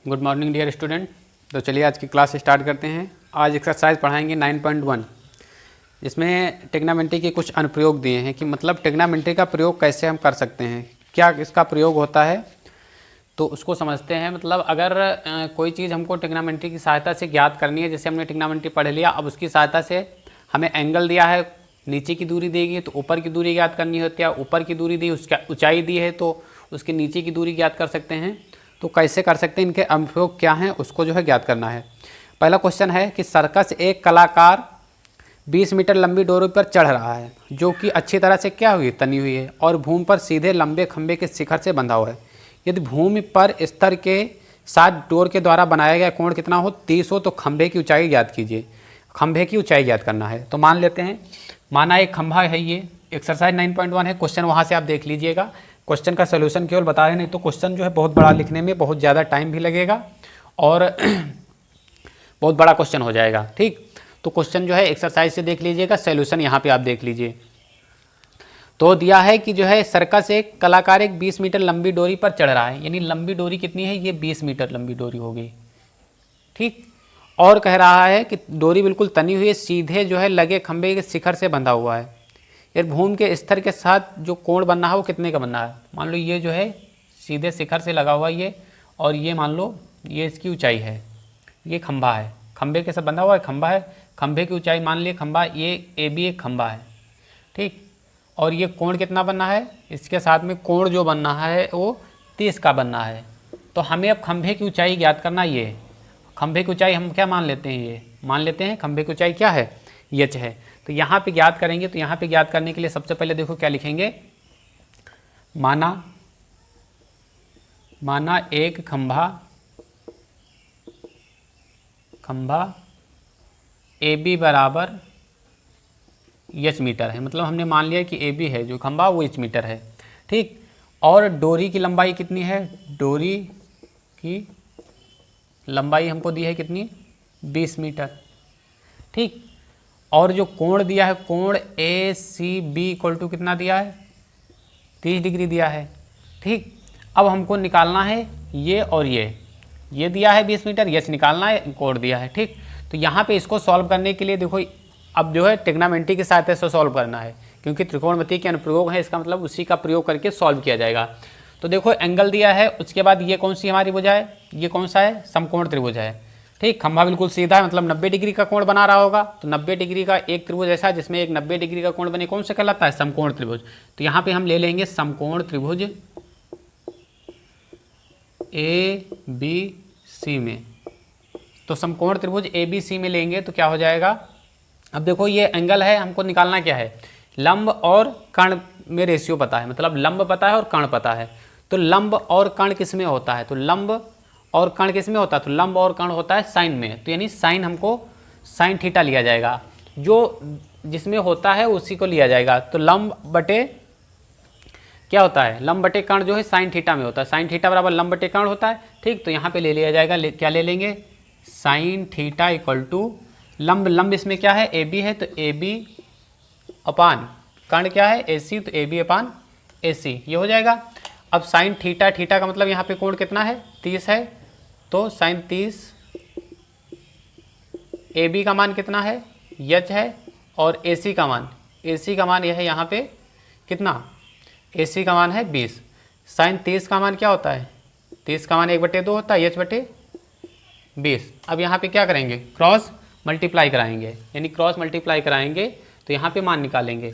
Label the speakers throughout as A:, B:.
A: Good morning dear student. तो चलिए आज की क्लास स्टार्ट करते हैं। आज एक्सरसाइज पढ़ाएंगे 9.1, जिसमें ट्रिग्नोमेट्री के कुछ अनुप्रयोग दिए हैं कि मतलब ट्रिग्नोमेट्री का प्रयोग कैसे हम कर सकते हैं, क्या इसका प्रयोग होता है, तो उसको समझते हैं। मतलब अगर कोई चीज़ हमको ट्रिग्नोमेट्री की सहायता से ज्ञात करनी है, जैसे हमने ट्रिग्नोमेट्री पढ़ लिया, अब उसकी सहायता से हमें एंगल दिया है, नीचे की दूरी दी गई तो ऊपर की दूरी ज्ञात करनी होती है, ऊपर की दूरी दी, उसका ऊंचाई दी है तो उसके नीचे की दूरी ज्ञात कर सकते हैं। तो कैसे कर सकते हैं, इनके अनुप्रयोग क्या हैं, उसको जो है ज्ञात करना है। पहला क्वेश्चन है कि सर्कस एक कलाकार 20 मीटर लंबी डोरी पर चढ़ रहा है, जो कि अच्छी तरह से क्या हुई, तनी हुई है, और भूमि पर सीधे लंबे खंभे के शिखर से बंधा हुआ है। यदि भूमि पर स्तर के साथ डोर के द्वारा बनाया गया कोण कितना हो, 30 हो, तो खंभे की ऊंचाई ज्ञात कीजिए। खंभे की ऊंचाई ज्ञात करना है। तो मान लेते हैं, माना एक खंभा है, ये एक्सरसाइज 9.1 है। क्वेश्चन वहाँ से आप देख लीजिएगा। क्वेश्चन का सोल्यूशन केवल बता रहे, नहीं तो क्वेश्चन जो है बहुत बड़ा लिखने में बहुत ज़्यादा टाइम भी लगेगा और बहुत बड़ा क्वेश्चन हो जाएगा। ठीक, तो क्वेश्चन जो है एक्सरसाइज से देख लीजिएगा, सोल्यूशन यहाँ पे आप देख लीजिए। तो दिया है कि जो है सर्कस एक कलाकार एक 20 मीटर लंबी डोरी पर चढ़ रहा है, यानी लंबी डोरी कितनी है, ये 20 मीटर लंबी डोरी होगी। ठीक, और कह रहा है कि डोरी बिल्कुल तनी हुई है, सीधे जो है लगे खंभे के शिखर से बंधा हुआ है। यार भूमि के स्तर के साथ जो कोण बनना है वो कितने का बनना है। मान लो ये जो है सीधे शिखर से लगा हुआ ये, और ये मान लो ये इसकी ऊंचाई है, ये खंभा है, खंभे के साथ बंधा हुआ है, खंभा है, खंभे की ऊंचाई मान लिए खंभा, ये ए बी एक खंभा है। ठीक, और ये कोण कितना बनना है, इसके साथ में कोण जो बनना है वो 30 का बनना है। तो हमें अब खंभे की ऊंचाई ज्ञात करना, ये खंभे की ऊंचाई हम क्या मान लेते हैं, ये मान लेते हैं खंभे की ऊंचाई क्या है, एच है। तो यहाँ पे ज्ञात करेंगे, तो यहाँ पे ज्ञात करने के लिए सबसे पहले देखो क्या लिखेंगे, माना एक खंभा ए बी बराबर एच मीटर है। मतलब हमने मान लिया कि ए बी है जो खंभा वो एच मीटर है। ठीक, और डोरी की लंबाई कितनी है, डोरी की लंबाई हमको दी है कितनी, 20 मीटर। ठीक, और जो कोण दिया है, कोण ए सी बी इक्वल टू कितना दिया है, 30 डिग्री दिया है। ठीक, अब हमको निकालना है ये और ये दिया है 20 मीटर, यच निकालना है, कोण दिया है। ठीक, तो यहाँ पे इसको सॉल्व करने के लिए देखो, अब जो है ट्रिग्नोमेट्री के साथ ऐसे सॉल्व करना है, क्योंकि त्रिकोणमिति के अनुप्रयोग है, इसका मतलब उसी का प्रयोग करके सॉल्व किया जाएगा। तो देखो एंगल दिया है, उसके बाद ये कौन सी हमारी भुजा है, ये कौन सा है, समकोण त्रिभुज है। ठीक, खंभा बिल्कुल सीधा है, मतलब 90 डिग्री का कोण बना रहा होगा। तो 90 डिग्री का एक त्रिभुज ऐसा जिसमें एक 90 डिग्री का कोण बने, कौन सा कहलाता है, समकोण त्रिभुज। तो यहाँ पे हम ले लेंगे समकोण त्रिभुज ए बी सी में। तो समकोण त्रिभुज ए बी सी में लेंगे तो क्या हो जाएगा, अब देखो ये एंगल है, हमको निकालना क्या है, लंब और कर्ण में रेशियो पता है, मतलब लंब पता है और कर्ण पता है। तो लंब और कर्ण किस में होता है, तो लंब और कर्ण किस में होता है, तो लंब और कर्ण होता है साइन में। तो यानी साइन हमको साइन थीटा लिया जाएगा, जो जिसमें होता है उसी को लिया जाएगा। तो लंब बटे क्या होता है, लंब बटे कर्ण जो है साइन थीटा में होता है, साइन थीटा बराबर लंब बटे कर्ण होता है। ठीक, तो यहाँ पे ले लिया जाएगा, क्या ले लेंगे, साइन थीटा इक्वल टू लंब इसमें क्या है, ए बी है, तो ए बी अपान कर्ण क्या है, ए सी, तो ए बी अपान ए सी, ये हो जाएगा। अब साइन थीटा का मतलब यहाँ पे कोण कितना है, 30 है, तो साइन 30, ए बी का मान कितना है, एच है, और ए सी का मान यह है यहाँ पे कितना, ए सी का मान है 20। साइन 30 का मान क्या होता है, 30 का मान 1/2 होता है, एच बटे 20। अब यहाँ पे क्या करेंगे, क्रॉस मल्टीप्लाई कराएंगे, यानी क्रॉस मल्टीप्लाई कराएंगे तो यहाँ पे मान निकालेंगे।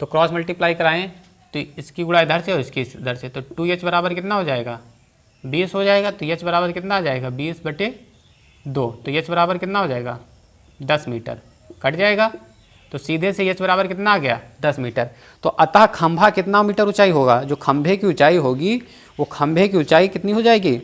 A: तो क्रॉस मल्टीप्लाई कराएं तो इसकी गुणा इधर से और इसकी इधर से, तो 2h बराबर कितना हो जाएगा, 20 हो जाएगा। तो h बराबर कितना आ जाएगा, 20/2। तो h बराबर कितना हो जाएगा, 10 मीटर, कट जाएगा। तो सीधे से h बराबर कितना आ गया, 10 मीटर। तो अतः खंभा कितना मीटर ऊंचाई होगा, जो खंभे की ऊंचाई होगी वो खंभे की ऊंचाई कितनी हो जाएगी,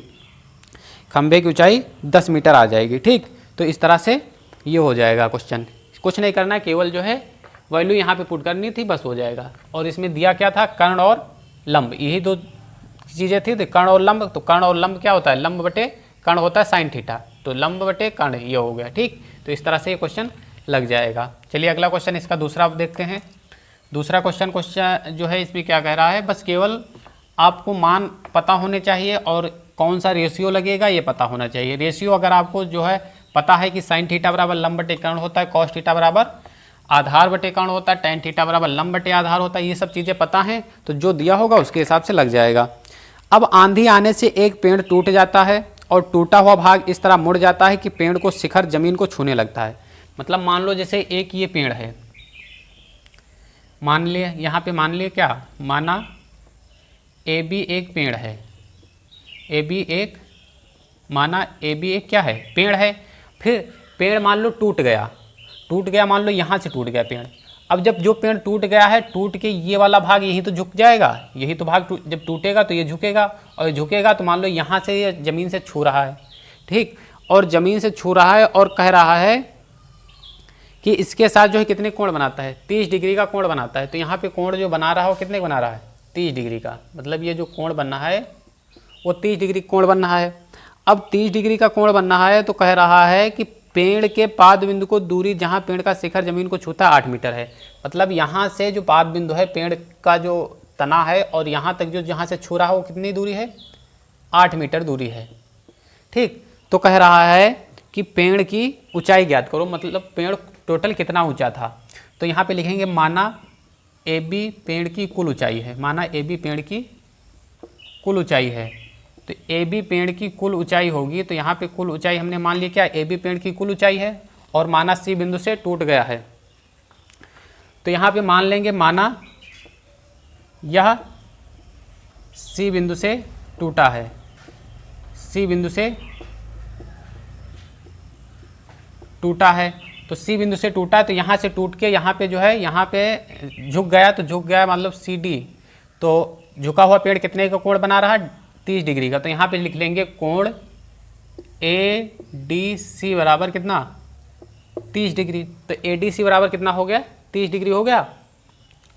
A: खंभे की ऊंचाई 10 मीटर आ जाएगी। ठीक, तो इस तरह से ये हो जाएगा क्वेश्चन, कुछ नहीं करना है, केवल जो है वैल्यू यहाँ पे पुट करनी थी, बस हो जाएगा। और इसमें दिया क्या था, कर्ण और लंब, यही दो चीज़ें थी, तो कर्ण और लंब। तो कर्ण और लंब क्या होता है, लंब बटे कर्ण होता है साइन थीटा, तो लंब बटे कर्ण ये हो गया। ठीक, तो इस तरह से ये क्वेश्चन लग जाएगा। चलिए अगला क्वेश्चन, इसका दूसरा आप देखते हैं। दूसरा क्वेश्चन जो है इसमें क्या कह रहा है, बस केवल आपको मान पता होने चाहिए और कौन सा रेशियो लगेगा ये पता होना चाहिए। रेशियो अगर आपको जो है पता है कि साइन थीटा बराबर लंब बटे कर्ण होता है, कॉस थीटा बराबर आधार बटे कर्ण होता है, टेन थीटा बराबर लंब बटे आधार होता है, ये सब चीज़ें पता हैं तो जो दिया होगा उसके हिसाब से लग जाएगा। अब आंधी आने से एक पेड़ टूट जाता है और टूटा हुआ भाग इस तरह मुड़ जाता है कि पेड़ को शिखर जमीन को छूने लगता है। मतलब मान लो जैसे एक ये पेड़ है, मान लिए यहाँ पे, मान लिए क्या, माना ए बी एक पेड़ है, ए बी एक, माना ए बी एक क्या है, पेड़ है। फिर पेड़ मान लो टूट गया, मान लो यहाँ से टूट गया पेड़। अब जब जो पेड़ टूट गया है, टूट के ये वाला भाग यही तो झुक जाएगा, यही तो भाग जब टूटेगा तो ये झुकेगा, और ये झुकेगा तो मान लो यहाँ से ये ज़मीन से छू रहा है, ठीक, और ज़मीन से छू रहा है और कह रहा है कि इसके साथ जो है कितने कोण बनाता है, 30 डिग्री का कोण बनाता है। तो यहाँ पे कोण जो बना रहा है वो कितने बना रहा है, 30 डिग्री का। मतलब ये जो कोण बनना है वो 30 डिग्री कोण बन रहा है। अब 30 डिग्री का कोण बन रहा है तो कह रहा है कि पेड़ के पाद बिंदु को दूरी जहाँ पेड़ का शिखर जमीन को छूता है 8 मीटर है। मतलब यहाँ से जो पाद बिंदु है पेड़ का जो तना है और यहाँ तक जो जहाँ से छू रहा है वो कितनी दूरी है, 8 मीटर दूरी है, ठीक। तो कह रहा है कि पेड़ की ऊंचाई ज्ञात करो, मतलब पेड़ टोटल कितना ऊंचा था। तो यहाँ पे लिखेंगे माना ए बी पेड़ की कुल ऊंचाई है, माना ए बी पेड़ की कुल ऊंचाई है। तो ए बी पेड़ की कुल ऊंचाई होगी, तो यहाँ पे कुल ऊंचाई हमने मान लिया क्या, ए बी पेड़ की कुल ऊंचाई है, और माना सी बिंदु से टूट गया है। तो यहाँ पे मान लेंगे माना यह सी बिंदु से टूटा है, सी बिंदु से टूटा है। तो सी बिंदु से टूटा, तो यहाँ से टूट के यहाँ पे जो है, यहाँ पे झुक गया, तो झुक गया मतलब सी डी। तो झुका हुआ पेड़ कितने का कोण बना रहा है, 30 डिग्री का। तो यहाँ पे लिख लेंगे कोण ए डी सी बराबर कितना, 30 डिग्री। तो ए डी सी बराबर कितना हो गया, 30 डिग्री हो गया।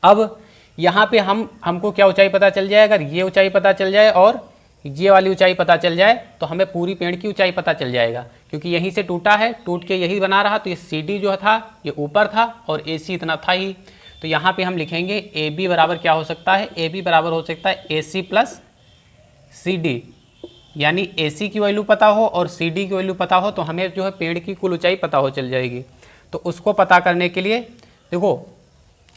A: अब यहाँ पे हमको क्या ऊंचाई पता चल जाए, अगर ये ऊंचाई पता चल जाए और ये वाली ऊंचाई पता चल जाए तो हमें पूरी पेड़ की ऊंचाई पता चल जाएगा, क्योंकि यहीं से टूटा है, टूट के यही बना रहा। तो ये सी डी जो था ये ऊपर था और ए सी इतना था ही। तो यहाँ पे हम लिखेंगे ए बी बराबर क्या हो सकता है, ए बी बराबर हो सकता है ए सी प्लस सी डी, यानी ए सी की वैल्यू पता हो और सी डी की वैल्यू पता हो तो हमें जो है पेड़ की कुल ऊंचाई पता हो चल जाएगी। तो उसको पता करने के लिए देखो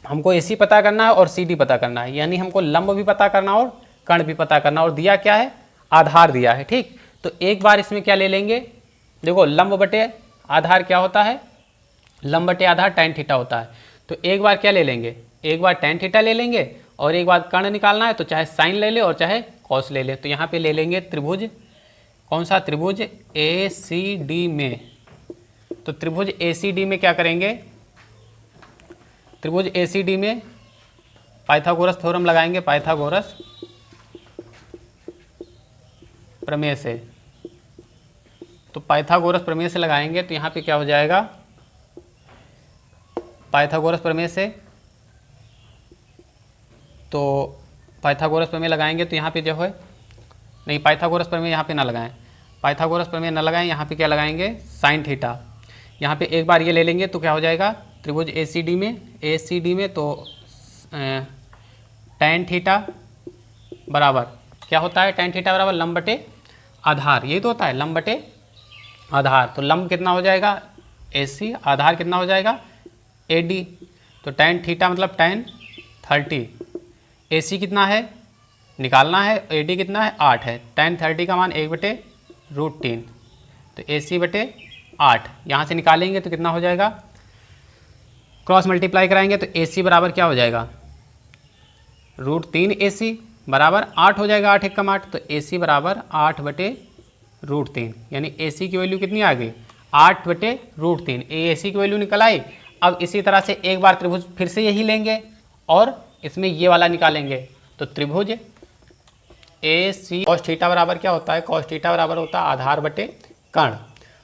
A: हमको ए सी पता करना है और सी डी पता करना है, यानी हमको लंब भी पता करना और कर्ण भी पता करना, और दिया क्या है, आधार दिया है, ठीक। तो एक बार इसमें क्या ले लेंगे, देखो लंब बटे आधार क्या होता है, लंब बटे आधार tan थीटा होता है। तो एक बार क्या ले लेंगे, एक बार tan थीटा ले लेंगे, और एक बार कर्ण निकालना है तो चाहे साइन ले ले और चाहे कॉस ले ले। तो यहाँ पे ले लेंगे त्रिभुज, कौन सा त्रिभुज, ए सी डी में। तो त्रिभुज ए सी डी में क्या करेंगे, त्रिभुज ए सी डी में पाइथागोरस थ्योरम लगाएंगे, पाइथागोरस प्रमेय से। तो पाइथागोरस प्रमेय से लगाएंगे तो यहाँ पे क्या हो जाएगा, पाइथागोरस प्रमेय से, तो पाइथागोरस प्रमेय लगाएंगे तो यहाँ पे जो है, नहीं पाइथागोरस प्रमेय यहाँ पे ना लगाएं, पाइथागोरस प्रमेय ना लगाएं, यहाँ पे क्या लगाएंगे, साइन थीटा। यहाँ पे एक बार ये ले लेंगे तो क्या हो जाएगा, त्रिभुज ए सी डी में तो tan थीटा बराबर क्या होता है, tan थीटा बराबर लंब बटे आधार, यही तो होता है लंब बटे आधार। तो लंब कितना हो जाएगा ए सी, आधार कितना हो जाएगा ए डी। तो tan थीटा मतलब tan 30, ए सी कितना है निकालना है, ए डी कितना है 8 है, tan 30 का मान 1/√3। तो ए सी बटे 8 यहाँ से निकालेंगे तो कितना हो जाएगा, क्रॉस मल्टीप्लाई कराएंगे तो ए सी बराबर क्या हो जाएगा, √3 ए सी बराबर 8 हो जाएगा, 8 एकम 8। तो ए सी बराबर 8/√3, यानी ए सी की वैल्यू कितनी आ गई, 8/√3। ए सी की वैल्यू निकल आई। अब इसी तरह से एक बार त्रिभुज फिर से यही लेंगे और इसमें ये वाला निकालेंगे। तो त्रिभुज ए सी कॉस थीटा बराबर क्या होता है, कॉस थीटा बराबर होता है आधार बटे कर्ण।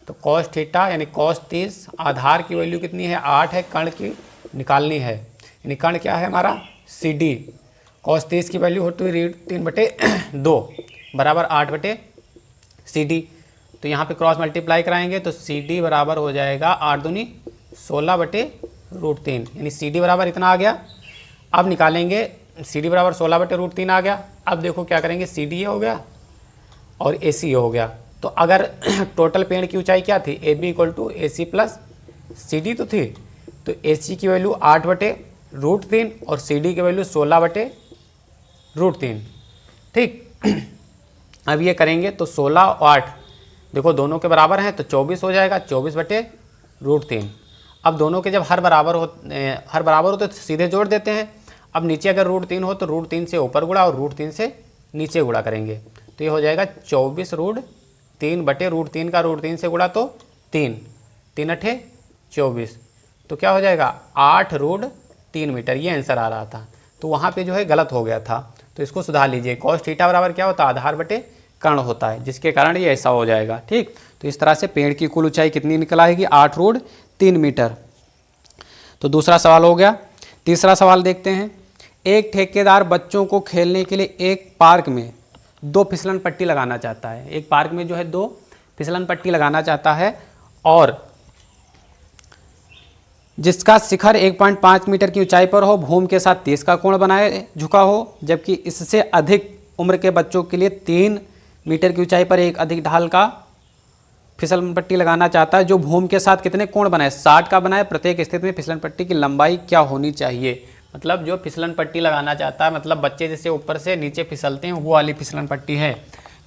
A: तो कॉस थीटा यानी कॉस 30, आधार की वैल्यू कितनी है 8 है, कर्ण की निकालनी है, यानी कर्ण क्या है हमारा सी डी। कॉस 30 की वैल्यू होती है √3/2 बराबर 8/CD। तो यहाँ पे क्रॉस मल्टीप्लाई कराएंगे तो CD बराबर हो जाएगा 8 दूनी 16/√3, यानी CD बराबर इतना आ गया। अब निकालेंगे CD बराबर 16/√3 आ गया। अब देखो क्या करेंगे, CD ये हो गया और ए सी हो गया। तो अगर टोटल पेड़ की ऊंचाई क्या थी, A B equal to A C plus C D तो थी, तो ए सी की वैल्यू 8/√3 और सी डी की वैल्यू 16/√3। ठीक अब ये करेंगे तो 16 और 8 देखो दोनों के बराबर हैं तो 24 हो जाएगा, 24/√3। अब दोनों के जब हर बराबर हो तो सीधे जोड़ देते हैं। अब नीचे अगर √3 हो तो √3 से ऊपर गुणा और √3 से नीचे गुणा करेंगे, तो ये हो जाएगा 24√3/√3 का √3 से गुणा तो 3, 3 अठे 24, तो क्या हो जाएगा 8√3 मीटर। ये आंसर आ रहा था, तो वहाँ पे जो है गलत हो गया था, तो इसको सुधार लीजिए। cos थीटा बराबर क्या होता है, आधार बटे कर्ण होता है, जिसके कारण ये ऐसा हो जाएगा। ठीक, तो इस तरह से पेड़ की कुल ऊंचाई कितनी निकल आएगी, 8√3 मीटर। तो दूसरा सवाल हो गया। तीसरा सवाल देखते हैं। एक ठेकेदार बच्चों को खेलने के लिए एक पार्क में 2 फिसलन पट्टी लगाना चाहता है। एक पार्क में जो है 2 फिसलन पट्टी लगाना चाहता है और जिसका शिखर 1.5 मीटर की ऊंचाई पर हो, भूमि के साथ 30 का कोण बनाए झुका हो, जबकि इससे अधिक उम्र के बच्चों के लिए 3 मीटर की ऊंचाई पर एक अधिक ढाल का फिसलन पट्टी लगाना चाहता है जो भूमि के साथ कितने कोण बनाए, 60 का बनाए। प्रत्येक स्थिति में फिसलन पट्टी की लंबाई क्या होनी चाहिए। मतलब जो फिसलन पट्टी लगाना चाहता है, मतलब बच्चे जैसे ऊपर से नीचे फिसलते हैं वो वाली फिसलन पट्टी है।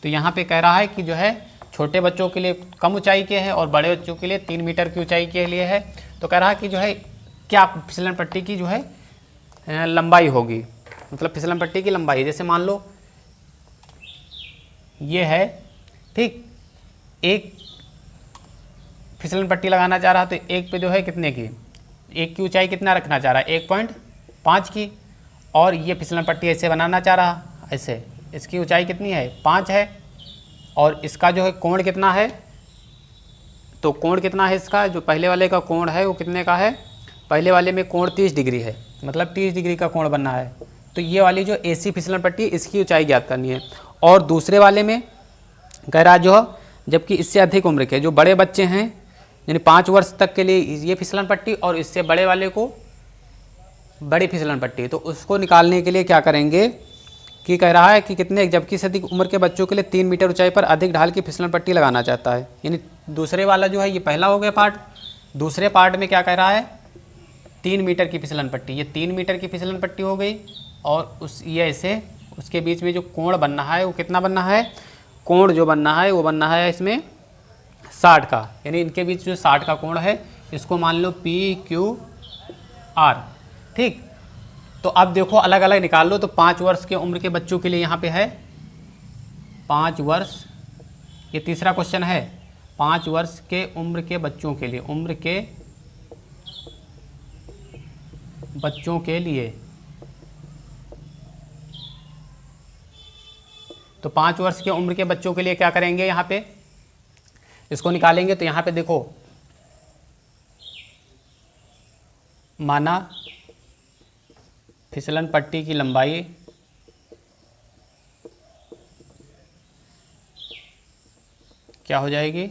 A: तो यहाँ पे कह रहा है कि जो है छोटे बच्चों के लिए कम ऊंचाई के है और बड़े बच्चों के लिए 3 मीटर की ऊंचाई के लिए है। तो कह रहा है कि जो है क्या फिसलन पट्टी की जो है लंबाई होगी, मतलब फिसलन पट्टी की लंबाई। जैसे मान लो ये है, ठीक, एक फिसलन पट्टी लगाना चाह रहा, तो एक पे जो है कितने की, एक की ऊंचाई कितना रखना चाह रहा है, 1.5 की, और ये फिसलन पट्टी ऐसे बनाना चाह रहा, ऐसे, इसकी ऊंचाई कितनी है, 5 है, और इसका जो है कोण कितना है, तो कोण कितना है इसका, जो पहले वाले का कोण है वो कितने का है, पहले वाले में कोण 30 डिग्री है, मतलब 30 डिग्री का कोण बनना है। तो ये वाली जो एसी फिसलन पट्टी, इसकी ऊंचाई ज्ञात करनी है। और दूसरे वाले में कह रहा जो जबकि इससे अधिक उम्र के जो बड़े बच्चे हैं, यानी 5 वर्ष तक के लिए ये फिसलन पट्टी, और इससे बड़े वाले को बड़ी फिसलन पट्टी, तो उसको निकालने के लिए क्या करेंगे कि कह रहा है कि कितने, जबकि से अधिक उम्र के बच्चों के लिए 3 मीटर ऊंचाई पर अधिक ढाल की फिसलन पट्टी लगाना चाहता है। यानी दूसरे वाला जो है ये पहला हो गया पार्ट। दूसरे पार्ट में क्या कह रहा है, 3 मीटर की फिसलन पट्टी, ये 3 मीटर की फिसलन पट्टी हो गई, और उस ये ऐसे उसके बीच में जो कोण बनना है वो कितना बनना है, कोण जो बनना है वो बनना है इसमें 60 का, यानी इनके बीच जो 60 का कोण है इसको मान लो PQR। ठीक, तो अब देखो अलग अलग निकाल लो। तो 5 वर्ष के उम्र के बच्चों के लिए यहाँ पे है 5 वर्ष, ये तीसरा क्वेश्चन है, 5 वर्ष के उम्र के बच्चों के लिए, उम्र के बच्चों के लिए, तो 5 वर्ष के उम्र के बच्चों के लिए क्या करेंगे, यहाँ पे इसको निकालेंगे। तो यहाँ पे देखो माना फिसलन पट्टी की लंबाई क्या हो जाएगी,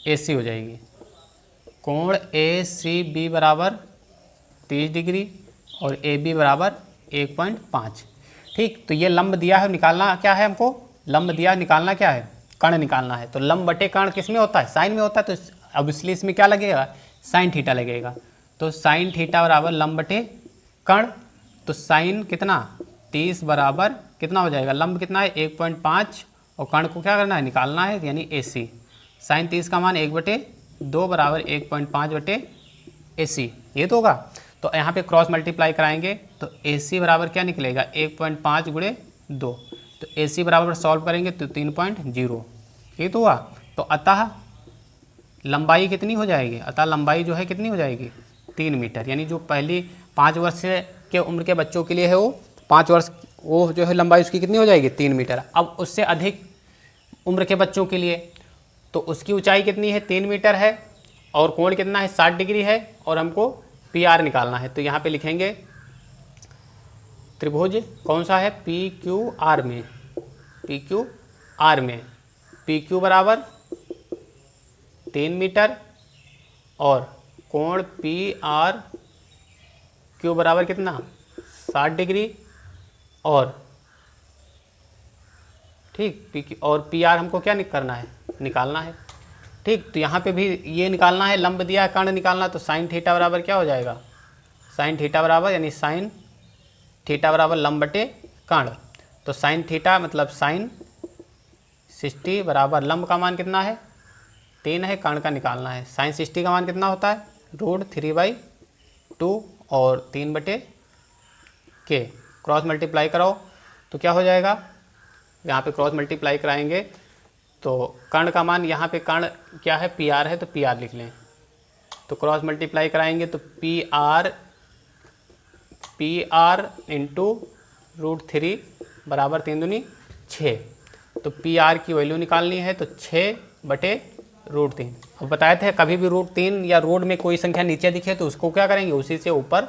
A: AC हो जाएगी। कोण ACB बराबर 30 डिग्री और AB बराबर 1.5। ठीक, तो ये लंब दिया है, निकालना क्या है हमको, लंब दिया, निकालना क्या है, कर्ण निकालना है। तो लंब बटे कर्ण किस में होता है, साइन में होता है। तो अब इसलिए इसमें क्या लगेगा, साइन थीटा लगेगा। तो साइन थीटा बराबर लंब बटे कर्ण, तो साइन कितना 30 बराबर कितना हो जाएगा, लंब कितना है 1.5 और कर्ण को क्या करना है, निकालना है, यानी AC। साइन 30 का मान 1/2 बराबर 1.5/AC, ये तो होगा। तो यहाँ पे क्रॉस मल्टीप्लाई कराएंगे तो AC बराबर क्या निकलेगा, 1.5 × 2, तो AC बराबर सॉल्व करेंगे तो 3.0, ये तो हुआ। तो अतः लंबाई कितनी हो जाएगी, अतः लंबाई जो है कितनी हो जाएगी, 3 मीटर। यानी जो पहली 5 वर्ष के उम्र के बच्चों के लिए है वो 5 वर्ष, वो जो है लंबाई उसकी कितनी हो जाएगी, 3 मीटर। अब उससे अधिक उम्र के बच्चों के लिए तो उसकी ऊंचाई कितनी है, 3 मीटर है, और कोण कितना है, 60 डिग्री है, और हमको PR निकालना है। तो यहाँ पे लिखेंगे त्रिभुज कौन सा है, PQR में, PQR में PQ बराबर 3 मीटर और कोण PRQ बराबर कितना, 60 डिग्री, और ठीक। और पी आर हमको क्या करना है, निकालना है। ठीक, तो यहाँ पे भी ये निकालना है, लंब दिया है, कर्ण निकालना, तो साइन थीटा बराबर क्या हो जाएगा, साइन थीटा बराबर यानी साइन थीटा बराबर लंब बटे कर्ण। तो साइन थीटा मतलब साइन 60 बराबर लंब का मान कितना है 3 है, कर्ण का निकालना है। साइन 60 का मान कितना होता है √3/2 और 3/k। क्रॉस मल्टीप्लाई कराओ तो क्या हो जाएगा, यहाँ पे क्रॉस मल्टीप्लाई कराएंगे तो कर्ण का मान, यहाँ पे कर्ण क्या है पी आर है तो पी आर लिख लें। तो क्रॉस मल्टीप्लाई कराएंगे तो पी आर इंटू √3 बराबर 3 दूनी 6। तो पी आर की वैल्यू निकालनी है तो 6/√3। अब बताए थे कभी भी √3 या रोड में कोई संख्या नीचे दिखे तो उसको क्या करेंगे, उसी से ऊपर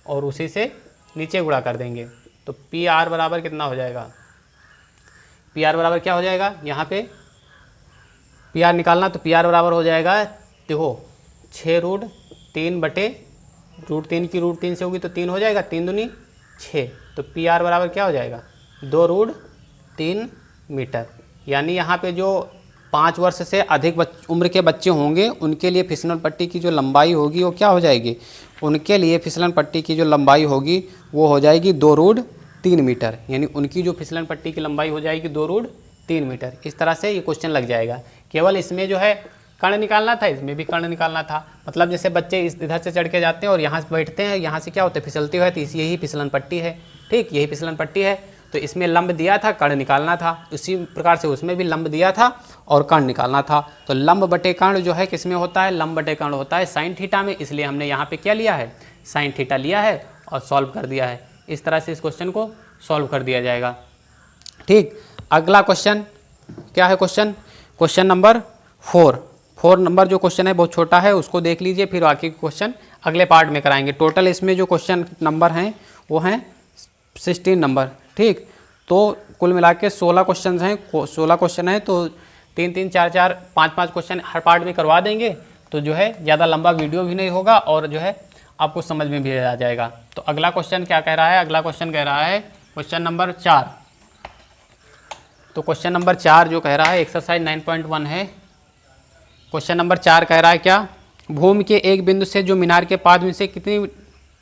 A: और उसी से नीचे गुणा कर देंगे। तो पी आर बराबर कितना हो जाएगा, पी आर बराबर क्या हो जाएगा, यहाँ पे पी आर निकालना तो पी आर बराबर हो जाएगा, देखो 6√3/√3 की √3 से होगी तो 3 हो जाएगा, 3 दूनी 6। तो पी आर बराबर क्या हो जाएगा 2√3 मीटर। यानी यहाँ पे जो 5 वर्ष से अधिक उम्र के बच्चे होंगे उनके लिए फिसलन पट्टी की जो लंबाई होगी वो क्या हो जाएगी, उनके लिए फिसलन पट्टी की जो लंबाई होगी वो हो जाएगी 2√3 मीटर। यानी उनकी जो फिसलन पट्टी की लंबाई हो जाएगी 2√3 मीटर। इस तरह से ये क्वेश्चन लग जाएगा। केवल इसमें जो है कर्ण निकालना था, इसमें भी कर्ण निकालना था। मतलब जैसे बच्चे इधर से चढ़ के जाते हैं और यहाँ से बैठते हैं, यहाँ से क्या होता है फिसलते हुए, तो यही फिसलन पट्टी है। ठीक, यही फिसलन पट्टी है। तो इसमें लंब दिया था, कर्ण निकालना था। उसी प्रकार से उसमें भी लंब दिया था और कर्ण निकालना था। तो लंब बटे कर्ण जो है किसमें होता है, लंब बटे कर्ण होता है साइन थीटा में। इसलिए हमने यहाँ पे क्या लिया है, साइन थीटा लिया है और सॉल्व कर दिया है। इस तरह से इस क्वेश्चन को सॉल्व कर दिया जाएगा। ठीक, अगला क्वेश्चन क्या है, क्वेश्चन नंबर 4 नंबर जो क्वेश्चन है बहुत छोटा है, उसको देख लीजिए, फिर बाकी क्वेश्चन अगले पार्ट में कराएंगे। टोटल इसमें जो क्वेश्चन नंबर हैं वो हैं 16 नंबर। ठीक, तो कुल मिला के 16 क्वेश्चन हैं, 16 क्वेश्चन हैं। तो 3-3, 4-4, 5-5 क्वेश्चन हर पार्ट में करवा देंगे तो जो है ज़्यादा लंबा वीडियो भी नहीं होगा और जो है आपको समझ में भी आ जाएगा। तो अगला क्वेश्चन क्या कह रहा है, अगला क्वेश्चन कह रहा है क्वेश्चन नंबर 4। तो क्वेश्चन नंबर 4 जो कह रहा है एक्सरसाइज 9.1 है। क्वेश्चन नंबर 4 कह रहा है क्या, भूमि के एक बिंदु से जो मीनार के पाद से कितनी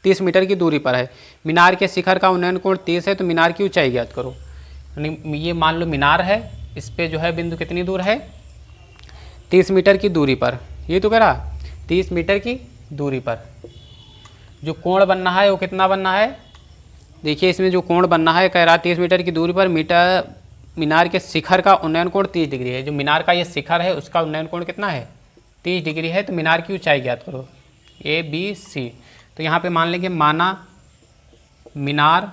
A: 30 मीटर की दूरी पर है, मीनार के शिखर का उन्नयन कोण 30 है, तो मीनार की ऊंचाई ज्ञात करो। यानी ये मान लो मीनार है, इस पे जो है बिंदु कितनी दूर है 30 मीटर की दूरी पर। ये तो कह रहा 30 मीटर की दूरी पर जो कोण बनना है वो कितना बनना है, देखिए इसमें जो कोण बनना है कह रहा 30 मीटर की दूरी पर मीनार के शिखर का उन्नयन कोण 30 डिग्री है। जो मीनार का ये शिखर है उसका उन्नयन कोण कितना है 30 डिग्री है। तो मीनार की ऊंचाई ज्ञात करो ABC। तो यहाँ पे मान लेंगे माना मीनार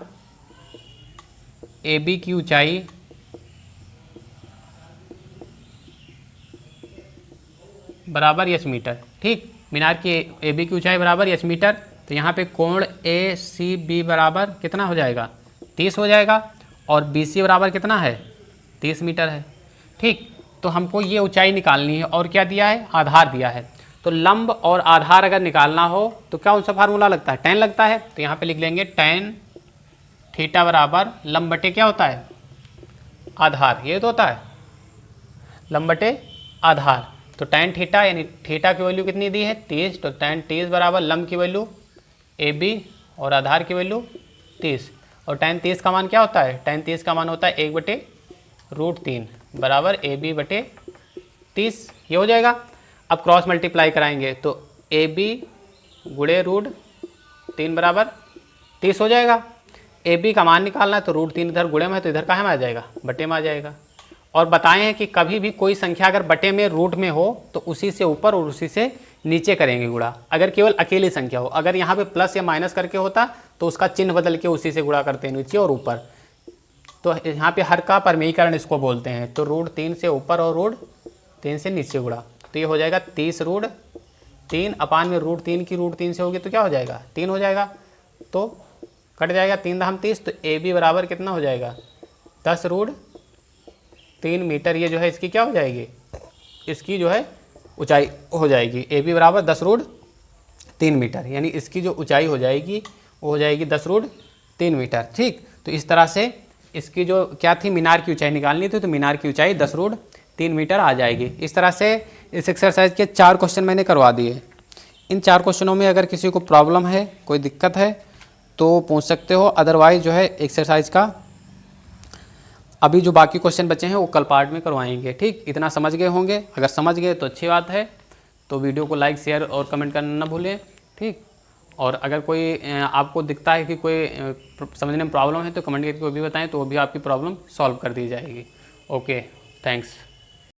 A: AB की ऊंचाई बराबर h मीटर। ठीक, मीनार की AB की ऊंचाई बराबर h मीटर। तो यहाँ पे कोण ACB बराबर कितना हो जाएगा 30 हो जाएगा और BC बराबर कितना है 30 मीटर है। ठीक, तो हमको ये ऊंचाई निकालनी है और क्या दिया है, आधार दिया है। तो लंब और आधार अगर निकालना हो तो क्या उनसा फार्मूला लगता है, tan लगता है। तो यहाँ पे लिख लेंगे tan थीटा बराबर लंब बटे क्या होता है आधार, ये तो होता है लंब बटे आधार। तो tan थीटा यानी थीटा की वैल्यू कितनी दी है 30, तो tan 30 बराबर लंब की वैल्यू AB और आधार की वैल्यू 30। और tan 30 का मान क्या होता है, tan 30 का मान होता है 1/√3 बराबर AB बटे 30। ये हो जाएगा। अब क्रॉस मल्टीप्लाई कराएंगे तो AB गुणे √3 बराबर 30 हो जाएगा। AB का मान निकालना है तो √3 इधर गुणे में है तो इधर कहाँ में आ जाएगा, बटे में आ जाएगा। और बताए हैं कि कभी भी कोई संख्या अगर बटे में रूट में हो तो उसी से ऊपर और उसी से नीचे करेंगे गुणा, अगर केवल अकेली संख्या हो। अगर यहाँ पे प्लस या माइनस करके होता तो उसका चिन्ह बदल के उसी से गुणा करते हैं नीचे और ऊपर। तो यहाँ पे हर का परमेयीकरण इसको बोलते हैं। तो √3 से ऊपर और √3 से नीचे गुणा, तो ये हो जाएगा 30√3 अपान में √3 की √3 से होगी तो क्या हो जाएगा 3 हो जाएगा। तो कट जाएगा 3 दाम 30। तो AB बराबर कितना हो जाएगा 10√3 मीटर। ये जो है इसकी क्या हो जाएगी, इसकी जो है ऊंचाई हो जाएगी। AB बराबर 10√3 मीटर, यानी इसकी जो ऊंचाई हो जाएगी वो हो जाएगी 10√3 मीटर। ठीक, तो इस तरह से इसकी जो क्या थी, मीनार की ऊंचाई निकालनी थी, तो मीनार की ऊंचाई 10√3 मीटर आ जाएगी। इस तरह से इस एक्सरसाइज के 4 क्वेश्चन मैंने करवा दिए। इन 4 क्वेश्चनों में अगर किसी को प्रॉब्लम है, कोई दिक्कत है तो पूछ सकते हो, अदरवाइज जो है एक्सरसाइज का अभी जो बाकी क्वेश्चन बचे हैं वो कल पार्ट में करवाएंगे। ठीक, इतना समझ गए होंगे। अगर समझ गए तो अच्छी बात है, तो वीडियो को लाइक शेयर और कमेंट करना ना भूलें। ठीक, और अगर कोई आपको दिखता है कि कोई समझने में प्रॉब्लम है तो कमेंट करके भी बताएं, तो वो भी आपकी प्रॉब्लम सॉल्व कर दी जाएगी। Okay, thanks.